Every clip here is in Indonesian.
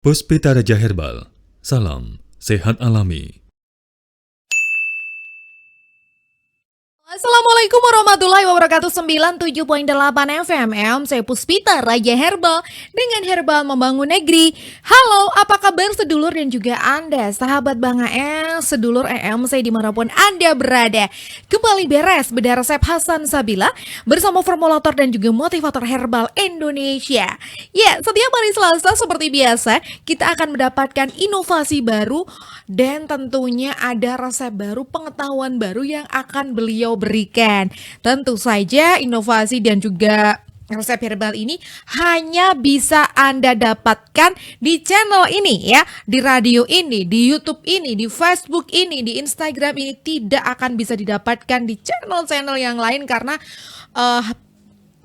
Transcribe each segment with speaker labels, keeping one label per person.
Speaker 1: Puspita Raja Herbal, salam sehat alami.
Speaker 2: Assalamualaikum warahmatullahi wabarakatuh. 97.8 FM. Saya Puspita Raja Herbal dengan Herbal Membangun Negeri. Halo, apa kabar sedulur dan juga Anda sahabat Bang AS, sedulur saya dimanapun Anda berada. Kembali beres beda resep Hasan Sabila bersama formulator dan juga motivator herbal Indonesia. Ya, setiap hari Selasa seperti biasa kita akan mendapatkan inovasi baru dan tentunya ada resep baru, pengetahuan baru yang akan beliau berikan. Tentu saja inovasi dan juga resep herbal ini hanya bisa Anda dapatkan di channel ini ya, di radio ini, di YouTube ini, di Facebook ini, di Instagram ini. Tidak akan bisa didapatkan di channel-channel yang lain karena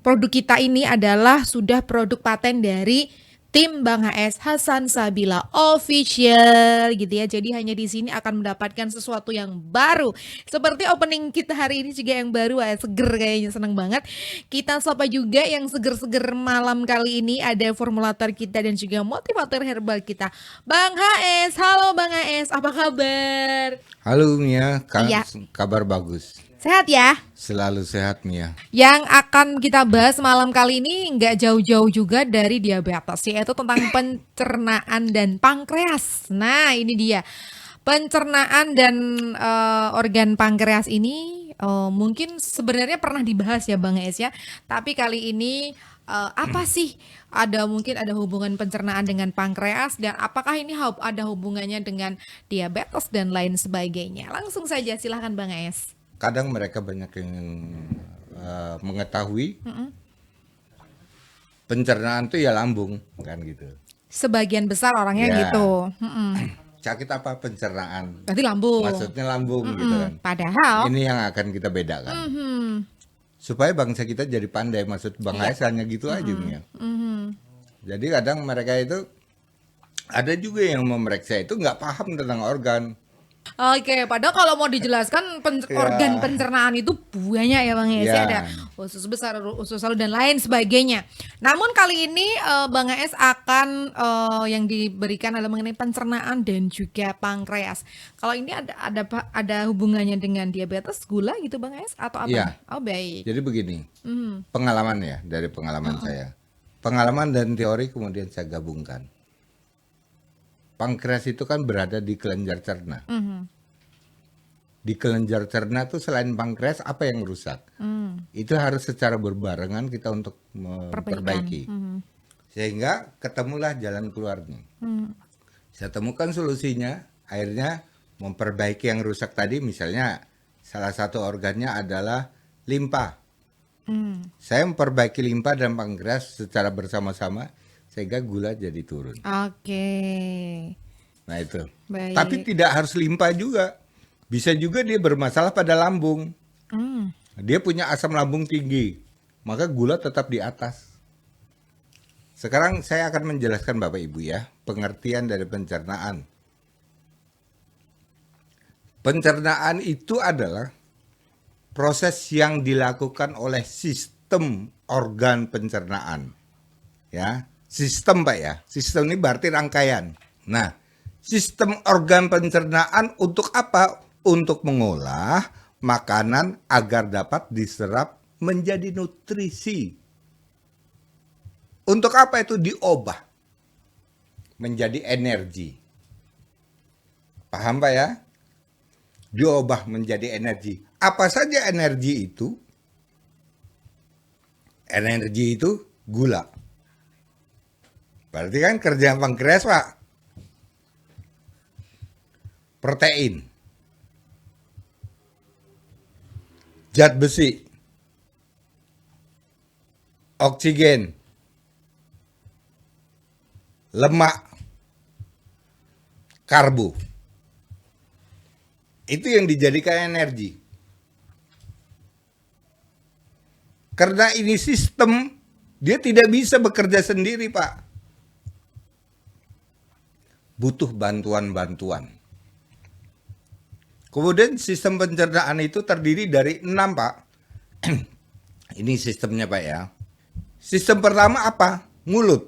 Speaker 2: produk kita ini adalah sudah produk paten dari tim Bang HS Hasan Sabila Official gitu ya. Jadi hanya di sini akan mendapatkan sesuatu yang baru. Seperti opening kita hari ini juga yang baru, seger kayaknya, seneng banget. Kita sapa juga yang seger-seger malam kali ini, ada formulator kita dan juga motivator herbal kita, Bang HS. Halo Bang HS, apa kabar?
Speaker 3: Halo Mia,
Speaker 2: Iya.
Speaker 3: kabar bagus.
Speaker 2: Sehat ya?
Speaker 3: Selalu sehat Mia.
Speaker 2: Yang akan kita bahas malam kali ini nggak jauh-jauh juga dari diabetes, yaitu tentang pencernaan dan pankreas. Nah, ini dia. Pencernaan dan organ pankreas ini mungkin sebenarnya pernah dibahas ya Bang Es ya. Tapi kali ini apa sih? Mungkin ada hubungan pencernaan dengan pankreas, dan apakah ini ada hubungannya dengan diabetes dan lain sebagainya. Langsung saja silahkan Bang Es.
Speaker 3: Kadang mereka banyak yang mengetahui pencernaan itu ya lambung kan gitu.
Speaker 2: Sebagian besar orangnya
Speaker 3: Ya.
Speaker 2: gitu.
Speaker 3: Sakit apa pencernaan?
Speaker 2: Berarti lambung.
Speaker 3: Maksudnya lambung gitu kan.
Speaker 2: Padahal
Speaker 3: Ini yang akan kita bedakan. Supaya bangsa kita jadi pandai, maksud Bang Ais hanya gitu aja Mia. Jadi kadang mereka itu ada juga yang memeriksa itu nggak paham tentang organ.
Speaker 2: Oke, padahal kalau mau dijelaskan
Speaker 3: Ya.
Speaker 2: organ pencernaan itu banyak ya Bang Es,
Speaker 3: Ya.
Speaker 2: ada usus besar, usus halus dan lain sebagainya. Namun kali ini Bang Es akan yang diberikan adalah mengenai pencernaan dan juga pankreas. Kalau ini ada hubungannya dengan diabetes, gula gitu Bang Es atau apa?
Speaker 3: Ya.
Speaker 2: Oh, baik.
Speaker 3: Jadi begini, pengalaman ya, dari pengalaman saya. Pengalaman dan teori kemudian saya gabungkan. Pankreas itu kan berada di kelenjar cerna. Di kelenjar cerna itu selain pankreas apa yang rusak? Itu harus secara berbarengan kita untuk memperbaiki. Sehingga ketemulah jalan keluarnya. Saya temukan solusinya, akhirnya memperbaiki yang rusak tadi. Misalnya salah satu organnya adalah limpa. Saya memperbaiki limpa dan pankreas secara bersama-sama sehingga gula jadi turun.
Speaker 2: Oke.
Speaker 3: Nah itu.
Speaker 2: Baik.
Speaker 3: Tapi tidak harus limpa juga. Bisa juga dia bermasalah pada lambung. Dia punya asam lambung tinggi, maka gula tetap di atas. Sekarang saya akan menjelaskan Bapak Ibu ya, pengertian dari pencernaan. Pencernaan itu adalah proses yang dilakukan oleh sistem organ pencernaan. Ya, sistem Pak ya. Sistem ini berarti rangkaian. Nah, sistem organ pencernaan untuk apa? Untuk mengolah makanan agar dapat diserap menjadi nutrisi. Untuk apa itu diubah menjadi energi? Paham Pak ya? Diubah menjadi energi. Apa saja energi itu? Energi itu gula. Berarti kan kerja pankreas Pak. Protein. Zat besi. Oksigen. Lemak. Karbo. Itu yang dijadikan energi. Karena ini sistem, dia tidak bisa bekerja sendiri Pak. Butuh bantuan-bantuan. Kemudian sistem pencernaan itu terdiri dari 6 Pak. Ini sistemnya Pak ya. Sistem pertama apa? Mulut.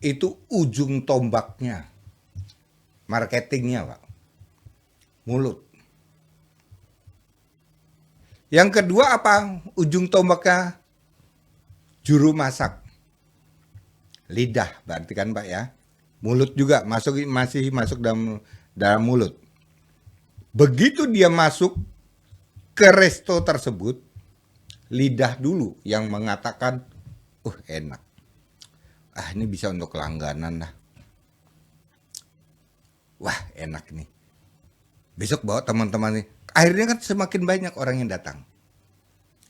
Speaker 3: itu ujung tombaknya, marketingnya Pak, mulut. Yang kedua apa? Ujung tombaknya juru masak, lidah berarti kan Pak ya. Mulut juga masih masuk dalam mulut. Begitu dia masuk ke resto tersebut, lidah dulu yang mengatakan, enak. Ini bisa untuk langganan lah. Wah enak nih. Besok bawa teman-teman nih. Akhirnya kan semakin banyak orang yang datang.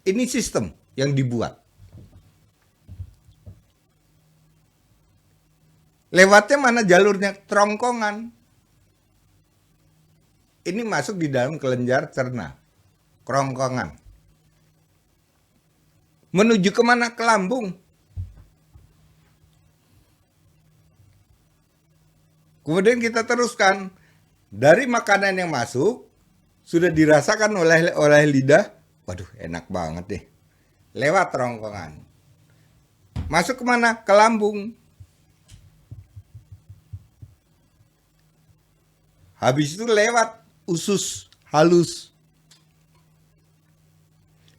Speaker 3: Ini sistem yang dibuat. Lewatnya mana jalurnya? Kerongkongan. Ini masuk di dalam kelenjar cerna. Kerongkongan. Menuju kemana? Ke lambung. Kemudian kita teruskan. Dari makanan yang masuk, sudah dirasakan oleh lidah. Waduh enak banget deh. Lewat kerongkongan. Masuk kemana? Ke lambung. Habis itu lewat usus halus.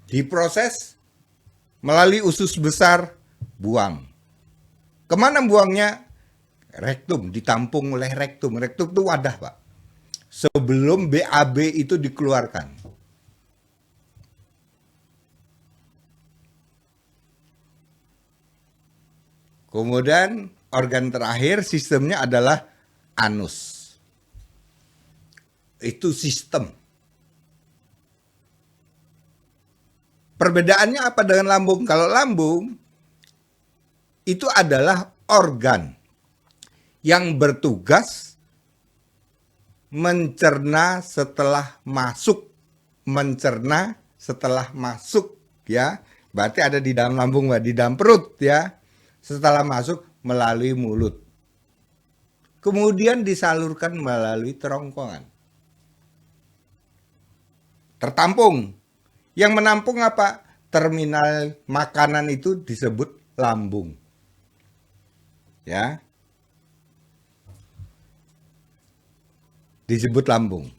Speaker 3: Diproses melalui usus besar, buang. Kemana buangnya? Rektum, ditampung oleh rektum. Rektum itu wadah Pak. Sebelum BAB itu dikeluarkan. Kemudian organ terakhir sistemnya adalah anus. Itu sistem. Perbedaannya apa dengan lambung? Kalau lambung itu adalah organ yang bertugas mencerna setelah masuk. Mencerna setelah masuk ya. Berarti ada di dalam lambung, di dalam perut ya. Setelah masuk melalui mulut. Kemudian disalurkan melalui kerongkongan. Tertampung. Yang menampung apa? Terminal makanan itu disebut lambung. Ya. Disebut lambung.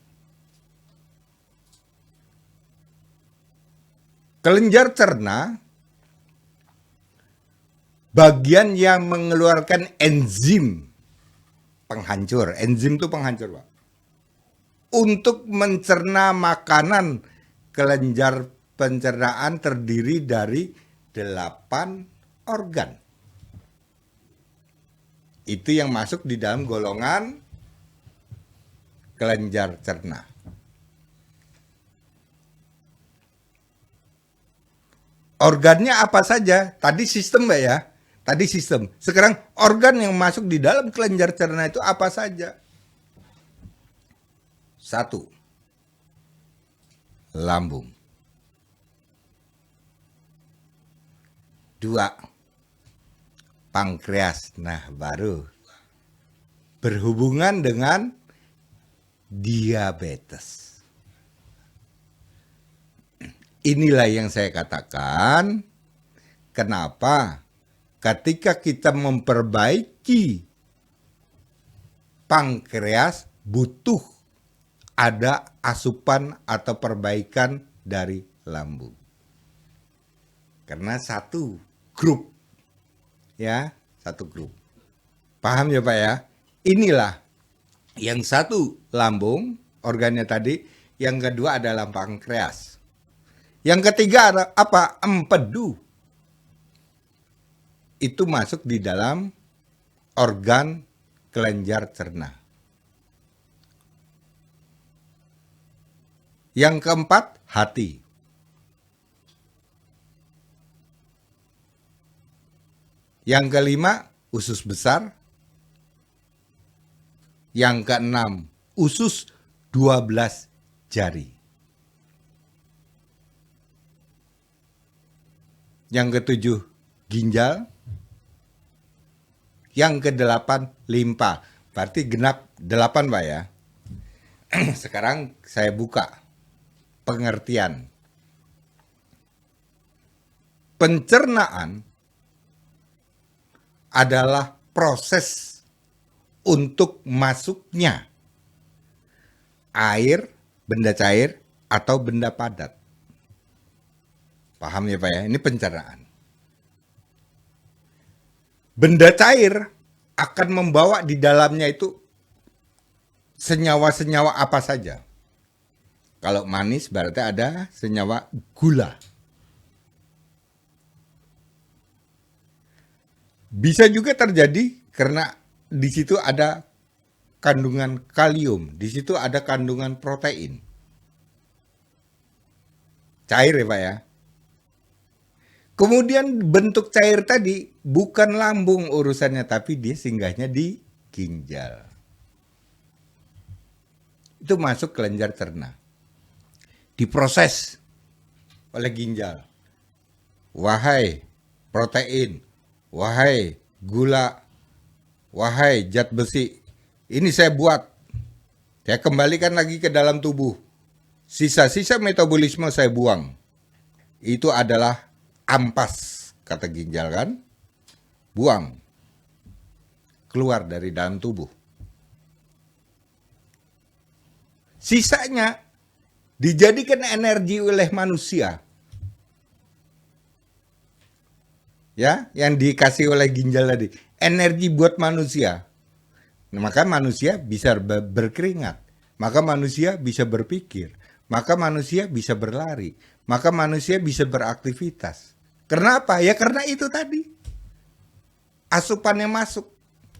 Speaker 3: Kelenjar cerna bagian yang mengeluarkan enzim penghancur. Enzim itu penghancur, Pak. Untuk mencerna makanan, kelenjar pencernaan terdiri dari 8 organ. Itu yang masuk di dalam golongan kelenjar cerna. Organnya apa saja? Tadi sistem Mbak ya. Tadi sistem. Sekarang organ yang masuk di dalam kelenjar cerna itu apa saja? 1. Lambung. 2. Pankreas. Nah, baru berhubungan dengan diabetes. Inilah yang saya katakan, kenapa ketika kita memperbaiki pankreas butuh ada asupan atau perbaikan dari lambung. Karena satu grup, ya, satu grup. Paham ya Pak ya? Inilah yang satu lambung, organnya tadi, yang kedua adalah pankreas. Yang ketiga ada apa? Empedu. Itu masuk di dalam organ kelenjar cerna. Yang keempat, hati. Yang kelima, usus besar. Yang keenam, usus 12 jari. Yang ketujuh, ginjal. Yang kedelapan, limpa. Berarti genap 8 Pak ya. Sekarang saya buka pengertian. Pencernaan adalah proses untuk masuknya air, benda cair, atau benda padat. Paham ya Pak ya? Ini pencernaan. Benda cair akan membawa di dalamnya itu senyawa-senyawa apa saja. Kalau manis berarti ada senyawa gula. Bisa juga terjadi karena di situ ada kandungan kalium, di situ ada kandungan protein. Cair ya Pak ya. Kemudian bentuk cair tadi bukan lambung urusannya, tapi dia singgahnya di ginjal. Itu masuk kelenjar cerna. Diproses oleh ginjal. Wahai protein, wahai gula, wahai zat besi, ini saya buat. Saya kembalikan lagi ke dalam tubuh. Sisa-sisa metabolisme saya buang. Itu adalah ampas, kata ginjal kan. Buang. Keluar dari dalam tubuh. Sisanya dijadikan energi oleh manusia. Ya, yang dikasih oleh ginjal tadi. Energi buat manusia. Maka manusia bisa berkeringat. Maka manusia bisa berpikir. Maka manusia bisa berlari. Maka manusia bisa beraktivitas. Kenapa? Ya karena itu tadi. Asupannya masuk.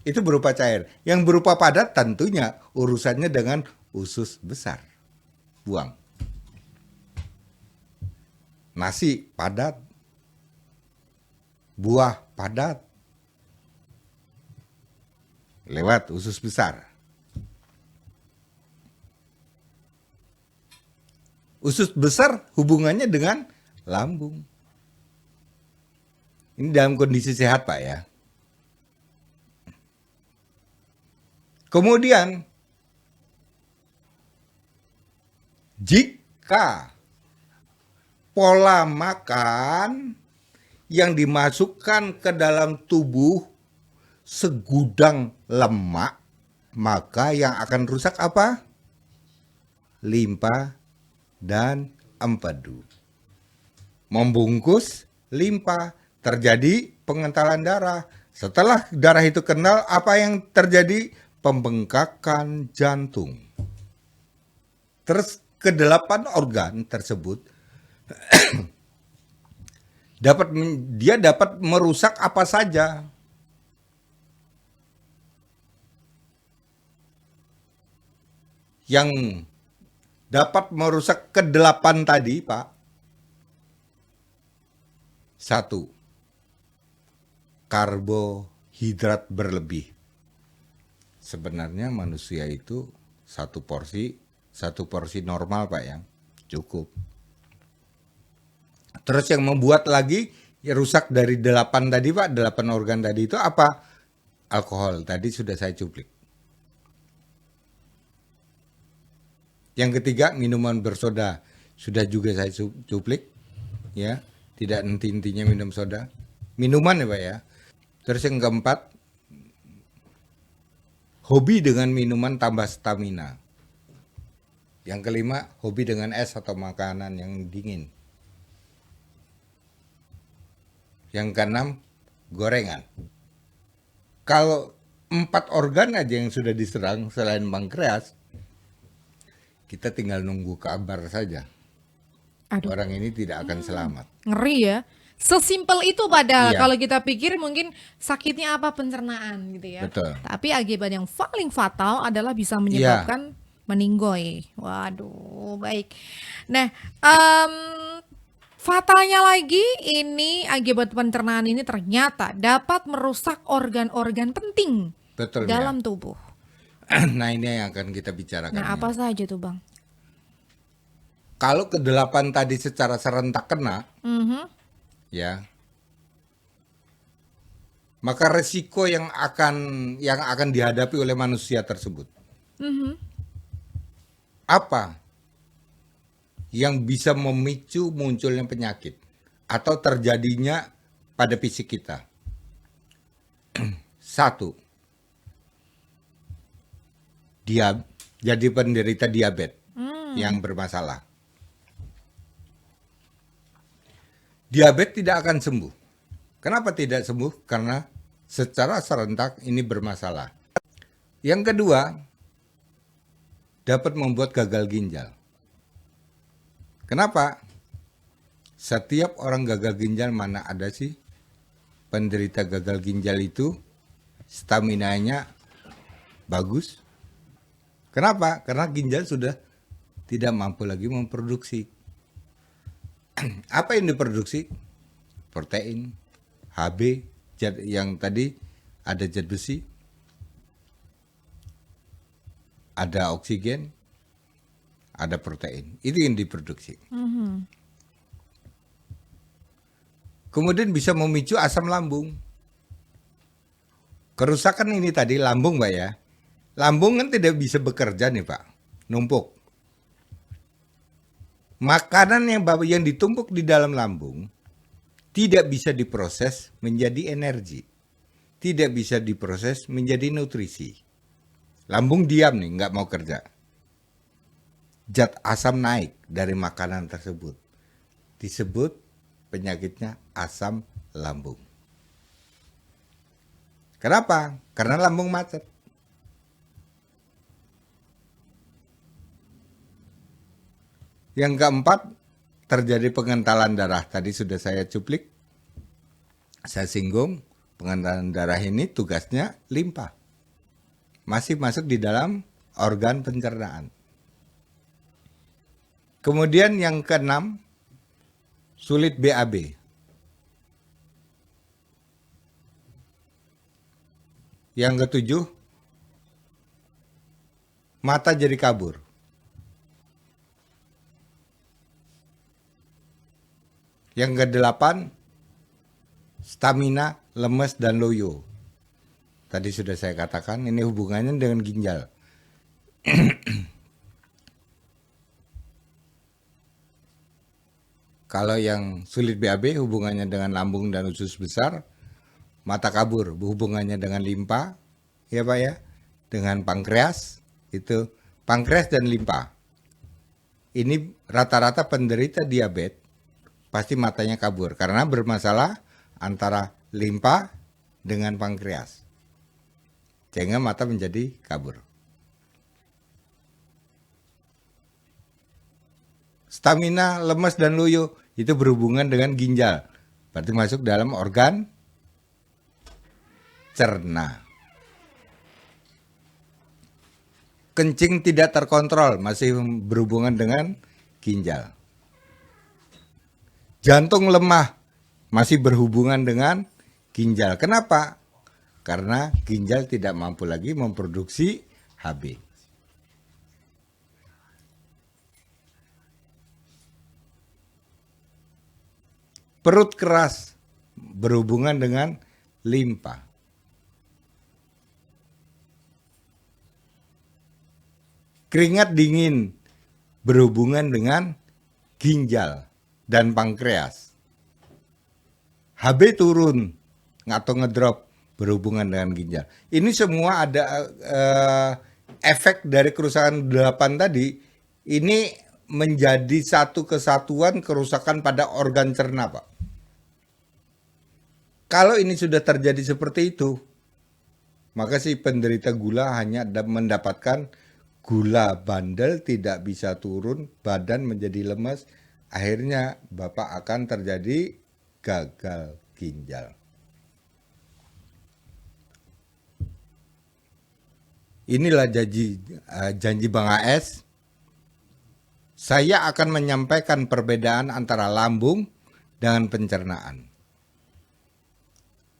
Speaker 3: Itu berupa cair. Yang berupa padat tentunya urusannya dengan usus besar. Buang. Nasi padat. Buah padat. Lewat usus besar. Usus besar hubungannya dengan lambung. Ini dalam kondisi sehat Pak ya. Kemudian, jika pola makan yang dimasukkan ke dalam tubuh segudang lemak, maka yang akan rusak apa? Limpa dan empedu. Membungkus limpa, terjadi pengentalan darah. Setelah darah itu kental, apa yang terjadi? Pembengkakan jantung. Terus kedelapan organ tersebut dia dapat merusak apa saja. Yang dapat merusak kedelapan tadi, Pak. 1. Karbohidrat berlebih. Sebenarnya manusia itu satu porsi normal Pak ya, cukup. Terus yang membuat lagi ya rusak dari 8 tadi Pak, 8 organ tadi itu apa? Alkohol, tadi sudah saya cuplik. Yang ketiga, minuman bersoda, sudah juga saya cuplik, ya, tidak intinya minum soda. Minuman ya Pak ya. Terus yang keempat, hobi dengan minuman tambah stamina. Yang kelima, hobi dengan es atau makanan yang dingin. Yang keenam, gorengan. Kalau 4 organ aja yang sudah diserang selain pankreas, kita tinggal nunggu kabar saja.
Speaker 2: Aduh.
Speaker 3: Orang ini tidak akan selamat.
Speaker 2: Ngeri ya. Sesimpel itu padahal
Speaker 3: Iya.
Speaker 2: kalau kita pikir mungkin sakitnya apa pencernaan gitu ya.
Speaker 3: Betul.
Speaker 2: Tapi akibat yang paling fatal adalah bisa menyebabkan meninggoy. Waduh, baik. Nah, fatalnya lagi ini akibat pencernaan ini ternyata dapat merusak organ-organ penting
Speaker 3: Betul
Speaker 2: dalam tubuh.
Speaker 3: Nah ini yang akan kita bicarakan.
Speaker 2: Nah, apa saja tuh Bang?
Speaker 3: Kalau ke-8 tadi secara serentak kena, ya, maka resiko yang akan dihadapi oleh manusia tersebut. Apa yang bisa memicu munculnya penyakit atau terjadinya pada fisik kita? Satu, dia jadi penderita diabetes yang bermasalah. Diabetes tidak akan sembuh. Kenapa tidak sembuh? Karena secara serentak ini bermasalah. Yang kedua, dapat membuat gagal ginjal. Kenapa? Setiap orang gagal ginjal, mana ada sih penderita gagal ginjal itu staminanya bagus? Kenapa? Karena ginjal sudah tidak mampu lagi memproduksi. Apa yang diproduksi? Protein, HB, yang tadi ada zat besi, ada oksigen, ada protein. Itu yang diproduksi. Kemudian bisa memicu asam lambung. Kerusakan ini tadi lambung, Pak ya. Lambung kan tidak bisa bekerja nih, Pak. Numpuk. Makanan yang ditumpuk di dalam lambung tidak bisa diproses menjadi energi. Tidak bisa diproses menjadi nutrisi. Lambung diam nih, nggak mau kerja. Zat asam naik dari makanan tersebut. Disebut penyakitnya asam lambung. Kenapa? Karena lambung macet. Yang keempat, terjadi pengentalan darah. Tadi sudah saya cuplik, saya singgung, pengentalan darah ini tugasnya limpa. Masih masuk di dalam organ pencernaan. Kemudian yang keenam, sulit BAB. Yang ketujuh, mata jadi kabur. Yang kedelapan, stamina, lemes, dan loyo. Tadi sudah saya katakan, ini hubungannya dengan ginjal. Kalau yang sulit BAB hubungannya dengan lambung dan usus besar, mata kabur hubungannya dengan limpa, ya Pak ya, dengan pankreas, itu pankreas dan limpa. Ini rata-rata penderita diabetes pasti matanya kabur karena bermasalah antara limpa dengan pankreas. Sehingga mata menjadi kabur. Stamina, lemes, dan loyo itu berhubungan dengan ginjal. Berarti masuk dalam organ cerna. Kencing tidak terkontrol masih berhubungan dengan ginjal. Jantung lemah masih berhubungan dengan ginjal. Kenapa? Karena ginjal tidak mampu lagi memproduksi HB. Perut keras berhubungan dengan limpa. Keringat dingin berhubungan dengan ginjal dan pankreas. HB turun atau ngedrop berhubungan dengan ginjal. Ini semua ada efek dari kerusakan 8 tadi. Ini menjadi satu kesatuan kerusakan pada organ cerna, Pak. Kalau ini sudah terjadi seperti itu, maka si penderita gula hanya mendapatkan gula bandel, tidak bisa turun, badan menjadi lemas. Akhirnya Bapak akan terjadi gagal ginjal. Inilah janji Bang AS. Saya akan menyampaikan perbedaan antara lambung dengan pencernaan.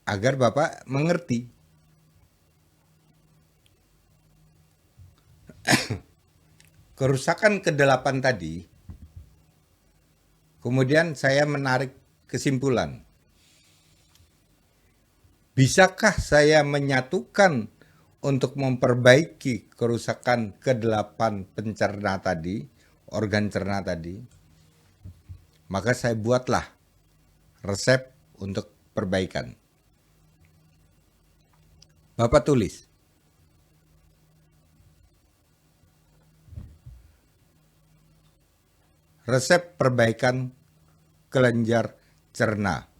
Speaker 3: Agar Bapak mengerti. Kerusakan ke-8 tadi, kemudian saya menarik kesimpulan. Bisakah saya menyatukan untuk memperbaiki kerusakan ke-8 pencerna tadi, organ cerna tadi? Maka saya buatlah resep untuk perbaikan. Bapak tulis. Resep perbaikan kelenjar cerna.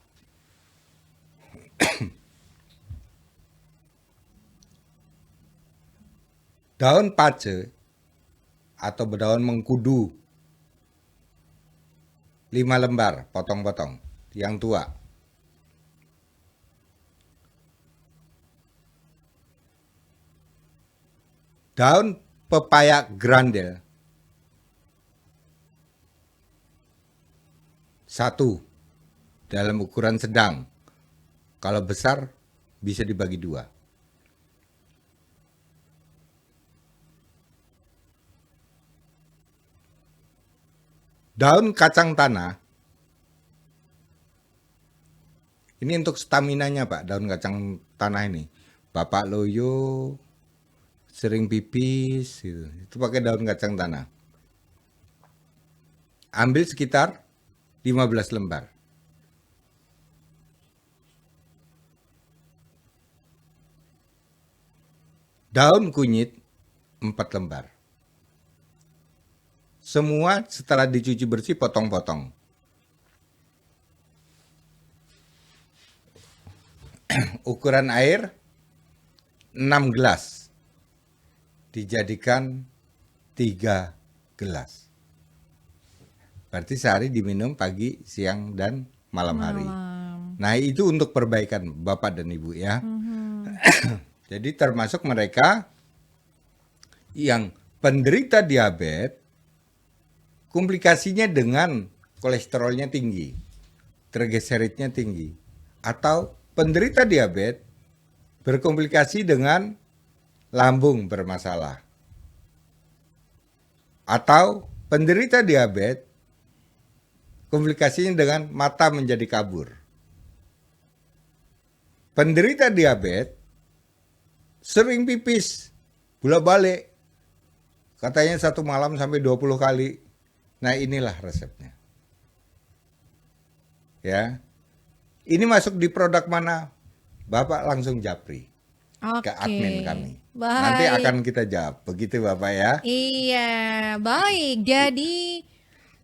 Speaker 3: Daun pace atau daun mengkudu 5 lembar, potong-potong, yang tua. Daun pepaya grandel 1 dalam ukuran sedang. Kalau besar bisa dibagi 2. Daun kacang tanah. Ini untuk staminanya Pak, daun kacang tanah ini. Bapak loyo, sering pipis, gitu. Itu pakai daun kacang tanah. Ambil sekitar 15 lembar. Daun kunyit 4 lembar. Semua setelah dicuci bersih potong-potong. Ukuran air 6 gelas. Dijadikan 3 gelas. Berarti sehari diminum pagi, siang, dan malam hari. Nah itu untuk perbaikan Bapak dan Ibu ya. Jadi termasuk mereka yang penderita diabetes, komplikasinya dengan kolesterolnya tinggi, trigliseridnya tinggi, atau penderita diabetes berkomplikasi dengan lambung bermasalah, atau penderita diabetes komplikasinya dengan mata menjadi kabur. Penderita diabetes sering pipis, bolak-balik, katanya 1 malam sampai 20 kali. Nah inilah resepnya. Ya, ini masuk di produk mana? Bapak langsung japri ke admin kami.
Speaker 2: Baik.
Speaker 3: Nanti akan kita jawab. Begitu Bapak ya.
Speaker 2: Iya, baik. Jadi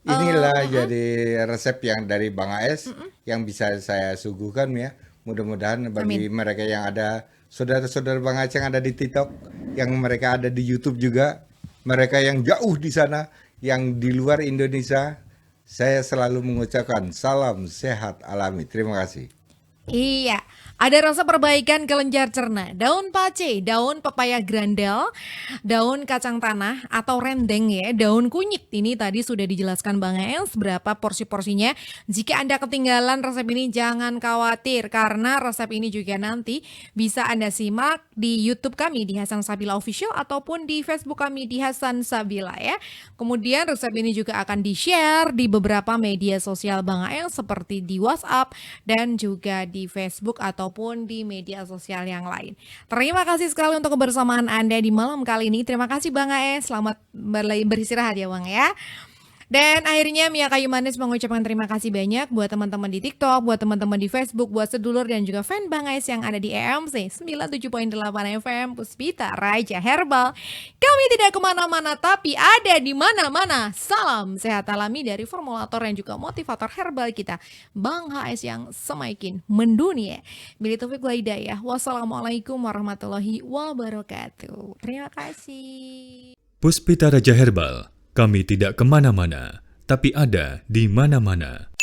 Speaker 3: inilah jadi resep yang dari Bang AS yang bisa saya suguhkan ya. Mudah-mudahan bagi mereka yang ada, saudara-saudara Bang AS yang ada di TikTok, yang mereka ada di YouTube juga, mereka yang jauh di sana, yang di luar Indonesia, saya selalu mengucapkan salam sehat alami. Terima kasih.
Speaker 2: Iya, ada rasa perbaikan kelenjar cerna, daun pace, daun pepaya grandel, daun kacang tanah atau rendeng ya, daun kunyit. Ini tadi sudah dijelaskan Bang Els berapa porsi-porsinya. Jika Anda ketinggalan resep ini jangan khawatir karena resep ini juga nanti bisa Anda simak di YouTube kami di Hasan Sabila Official ataupun di Facebook kami di Hasan Sabila ya. Kemudian resep ini juga akan di-share di beberapa media sosial Bang Els seperti di WhatsApp dan juga di Facebook ataupun di media sosial yang lain. Terima kasih sekali untuk kebersamaan Anda di malam kali ini. Terima kasih Bang AS. Selamat beristirahat ya Bang ya. Dan akhirnya Mia Kayu Manis mengucapkan terima kasih banyak buat teman-teman di TikTok, buat teman-teman di Facebook, buat sedulur dan juga fan Bang AS yang ada di EMC 97.8 FM Puspita Raja Herbal. Kami tidak kemana-mana tapi ada di mana-mana. Salam sehat alami dari formulator dan juga motivator herbal kita Bang HS yang semakin mendunia. Bila Taufik Hidayah. Wassalamualaikum warahmatullahi wabarakatuh. Terima kasih.
Speaker 1: Puspita Raja Herbal, kami tidak kemana-mana, tapi ada di mana-mana.